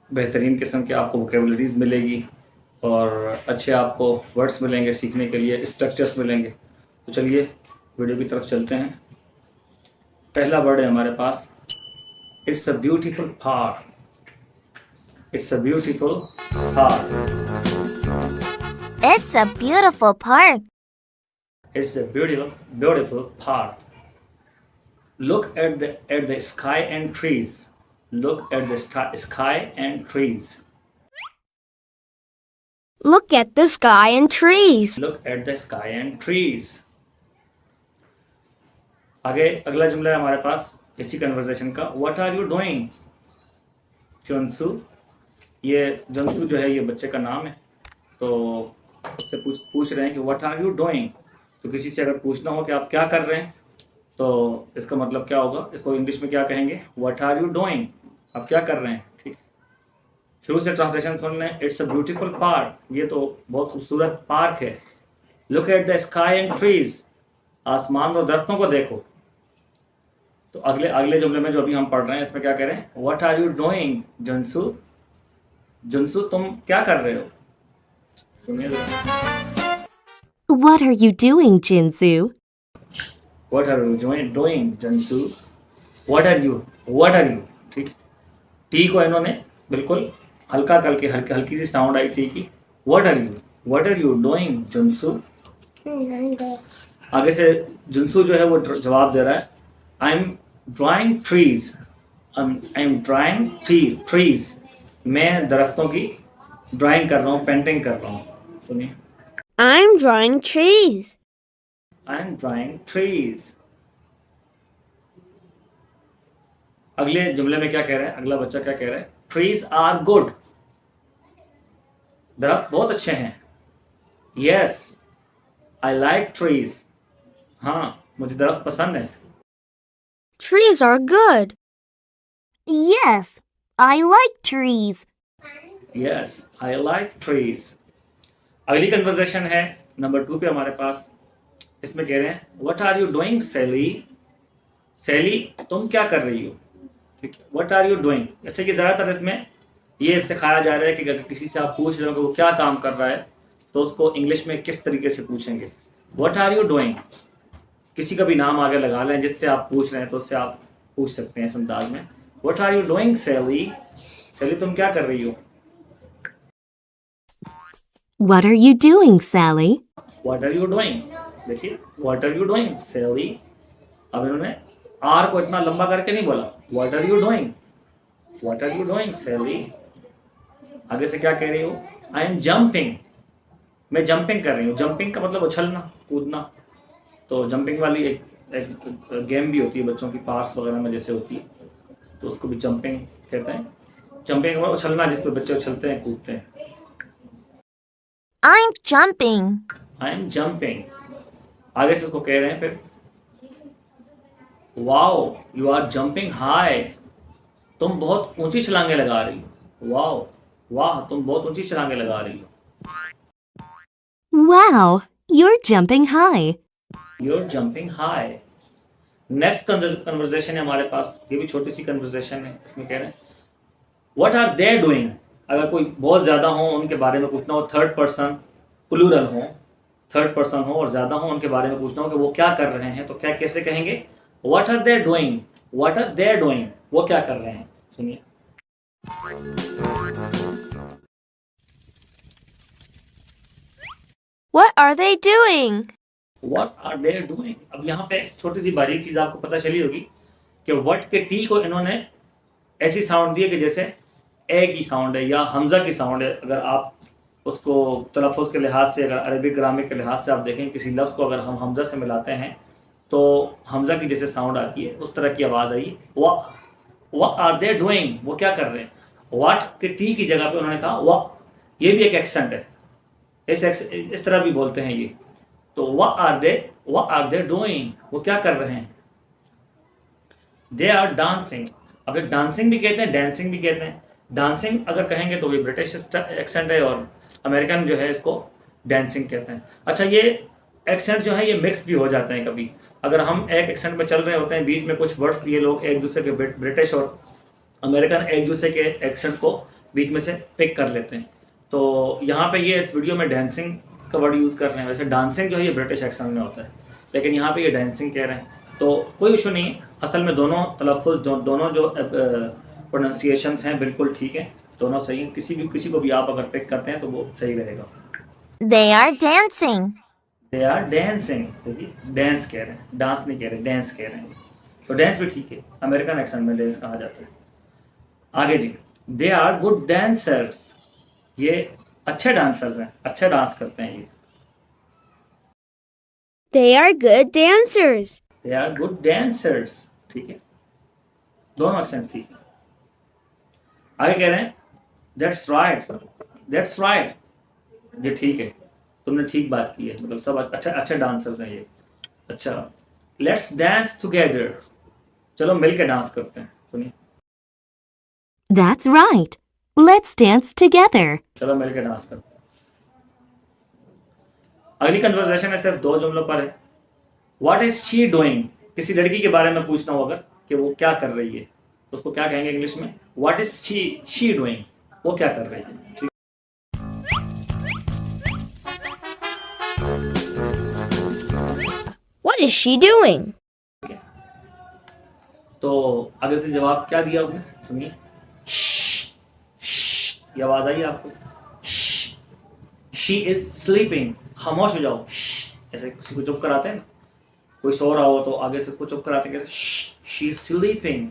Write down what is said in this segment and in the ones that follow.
बेहतरीन किस्म के आपको वोकेबलरीज़ मिलेगी और अच्छे आपको वर्ड्स मिलेंगे सीखने के लिए, स्ट्रक्चर्स मिलेंगे। तो चलिए वीडियो की तरफ चलते हैं। पहला वर्ड है हमारे पास, it's a beautiful park. It's a beautiful park. It's a beautiful park. It's a beautiful park. Look at the sky and trees. Look at the sky and trees. Look at the sky and trees. Look at the sky and trees. आगे अगला जुमला है हमारे पास इसी conversation का, What are you doing? जोनसू, ये जोनसू जो है ये बच्चे का नाम है। तो उससे पूछ रहे हैं कि What are you doing? तो किसी से अगर पूछना हो कि आप क्या कर रहे हैं तो इसका मतलब क्या होगा, इसको इंग्लिश में क्या कहेंगे, What are you doing? आप क्या कर रहे हैं। ठीक, शुरू से ट्रांसलेशन सुन लें। इट्स अ ब्यूटीफुल पार्क, ये तो बहुत खूबसूरत पार्क है। Look at the sky and trees, आसमान और दरख्तों को देखो। तो अगले अगले जुमले में जो अभी हम पढ़ रहे हैं इसमें क्या कह रहे हैं, व्हाट आर यू डूइंग जुनसू। जुनसू तुम क्या कर रहे हो, सुनिए जरा। What are you doing, Jinsu? What are you doing Junsu, what are you, ठीक। टी को इन्होंने बिल्कुल हल्का करके हल्की सी साउंड आई टी की। What are you doing Junsu. आगे से जुनसू जो है वो जवाब दे रहा है, I am drawing trees. I am drawing trees, मैं दरख्तों की ड्राइंग कर रहा हूँ, पेंटिंग कर रहा हूँ। सुनिए, I'm drawing trees. I am drawing trees. अगले जुमले में क्या कह रहा है, अगला बच्चा क्या कह रहा है, ट्रीज आर गुड, दरख्त बहुत अच्छे हैं। यस आई लाइक ट्रीज, हाँ मुझे दरख्त पसंद है। Trees are good. Yes, I like trees. Yes I like trees. अगली कन्वर्सेशन है नंबर 2 पे हमारे पास। इसमें कह रहे हैं, व्हाट आर यू डूइंग सैली। सैली तुम क्या कर रही हो। ठीक है, व्हाट आर यू डूइंग। अच्छा, कि ज़्यादातर इसमें ये सिखाया जा रहा है कि अगर किसी से आप पूछ रहे हो कि वो क्या काम कर रहा है तो उसको इंग्लिश में किस तरीके से पूछेंगे। व्हाट आर यू डूइंग, किसी का भी नाम आगे लगा लें जिससे आप पूछ रहे हैं तो उससे आप पूछ सकते हैं इस अंदाज में, व्हाट आर यू डूइंग सैली। सैली तुम क्या कर रही हो। What are you doing, Sally? What are you doing, देखिए what are you doing Sally. अब इन्होंने आर को इतना लंबा करके नहीं बोला, what are you doing, what are you doing Sally. आगे से क्या कह रही हो, आई एम जंपिंग, मैं जंपिंग कर रही हूँ। जंपिंग का मतलब उछलना कूदना। तो जंपिंग वाली एक गेम भी होती है बच्चों की, पार्क्स वगैरह में जैसे होती है, तो उसको भी जंपिंग कहते हैं। जंपिंग का उछलना, जिसपे बच्चे उछलते हैं कूदते हैं। I'm jumping. I am jumping. आगे से उसको कह रहे हैं फिर, wow you are jumping high, तुम बहुत ऊंची छलांगे लगा रही हो। वाओ, वाह तुम बहुत ऊंची छलांगे लगा रही हो। Wow, you're jumping high. You're jumping high. Next conversation है हमारे पास, ये भी छोटी सी कन्वर्सेशन है। इसमें कह रहे हैं, व्हाट आर दे डूइंग। अगर कोई बहुत ज़्यादा हो उनके बारे में पूछना हो, थर्ड पर्सन प्लूरल हो, थर्ड पर्सन हो और ज़्यादा हो उनके बारे में पूछना हो कि वो क्या कर रहे हैं, तो क्या कैसे कहेंगे, what are they doing, what are they doing, वो क्या कर रहे हैं। सुनिए, What are they doing? What are they doing. अब यहाँ पे छोटी सी बारीक चीज़ आपको पता चली होगी कि व्हाट के टी को इन्होंने ऐसी साउंड दी है कि जैसे ए की साउंड है या हमजा की साउंड है। अगर आप उसको तलफ़ुज़ के लिहाज से, अगर अरबिक ग्रामर के लिहाज से आप देखें, किसी लफ्ज़ को अगर हम हमजा से मिलाते हैं तो हमजा की जैसे साउंड आती है उस तरह की आवाज़ आई। व्हाट आर दे डूइंग, वो क्या कर रहे हैं। व्हाट के टी की जगह पे उन्होंने कहा व्हाट, ये भी एक एक्सेंट है, इस तरह भी बोलते हैं ये। तो व्हाट आर दे डूइंग, वो क्या कर रहे हैं। They are dancing. अब डांसिंग भी कहते हैं, डांसिंग भी कहते हैं। डांसिंग अगर कहेंगे तो ये ब्रिटिश एक्सेंट है और अमेरिकन जो है इसको डांसिंग कहते हैं। अच्छा, ये एक्सेंट जो है ये मिक्स भी हो जाते हैं कभी। अगर हम एक एक्सेंट में चल रहे होते हैं, बीच में कुछ वर्ड्स ये लोग एक दूसरे के, ब्रिटिश और अमेरिकन एक दूसरे के एक्सेंट को बीच में से पिक कर लेते हैं। तो यहाँ पे ये इस वीडियो में डांसिंग का वर्ड यूज़ कर रहे हैं। वैसे डांसिंग जो है ये ब्रिटिश एक्सेंट में होता है, लेकिन यहाँ पे ये डांसिंग कह रहे हैं, तो कोई इशू नहीं है। असल में दोनों तलफ़ुज़ दोनों जो प्रोनाउंसिएशंस हैं बिल्कुल ठीक है, दोनों सही हैं। किसी को भी आप अगर पिक करते हैं तो वो सही रहेगा। They are dancing. They are dancing, देखिए डांस कह रहे हैं, डांस नहीं कह रहे, डांस कह रहे हैं। तो डांस भी ठीक है, अमेरिकन एक्सेंट में डांस कहा जाता है। आगे जी, दे आर गुड डांसर्स, ये अच्छे डांसर्स हैं, अच्छा डांस करते हैं ये। They are good dancers. They are good dancers, ठीक है, दोनों एक्सेंट ठीक है। आगे कह रहे हैं दैट्स राइट, दैट्स राइट, ये ठीक है, तुमने ठीक बात की है, मतलब सब अच्छे डांसर्स हैं ये। अच्छा, लेट्स डांस टुगेदर, चलो मिल के डांस करते हैं, सुनिए। That's right. Let's dance together. चलो मिल के डांस करते हैं। अगली कन्वर्सेशन है, सिर्फ 2 जुमलों पर है। व्हाट इज शी डूइंग, किसी लड़की के बारे में पूछना हो अगर कि वो क्या कर रही है, तो उसको क्या कहेंगे इंग्लिश में? व्हाट इज शी डूइंग, वो क्या कर रही है, ठीक। What is she doing? तो आगे से जवाब क्या दिया उसने, सुनिए। ये आवाज आई आपको? शी इज स्लीपिंग, खामोश हो जाओ। ऐसे किसी को चुप कराते हैं ना, कोई सो रहा हो तो आगे से उसको चुप कराते हैं, शी इज स्लीपिंग,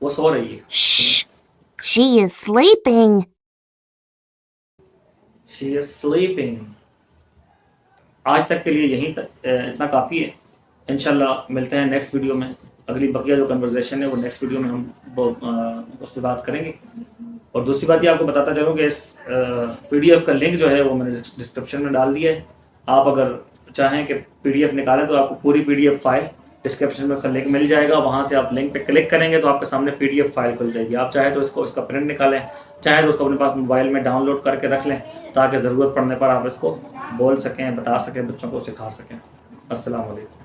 वो सो रही है। Shh. She is sleeping. She is sleeping. आज तक के लिए यहीं तक इतना काफ़ी है। इंशाल्लाह मिलते हैं नेक्स्ट वीडियो में। अगली बकिया जो कन्वर्सेशन है वो नेक्स्ट वीडियो में हम उस पर बात करेंगे। और दूसरी बात ये आपको बताता चलूँ कि इस PDF का लिंक जो है वो मैंने डिस्क्रिप्शन में डाल दिया है। आप अगर चाहें कि PDF निकालें तो आपको पूरी PDF फाइल डिस्क्रिप्शन में लिंक मिल जाएगा, वहाँ से आप लिंक पे क्लिक करेंगे तो आपके सामने PDF फाइल खुल जाएगी। आप चाहे तो इसका प्रिंट निकालें, चाहे तो उसको अपने पास मोबाइल में डाउनलोड करके रख लें, ताकि ज़रूरत पड़ने पर आप इसको बोल सकें, बता सकें, बच्चों को सिखा सकें। अस्सलाम वालेकुम।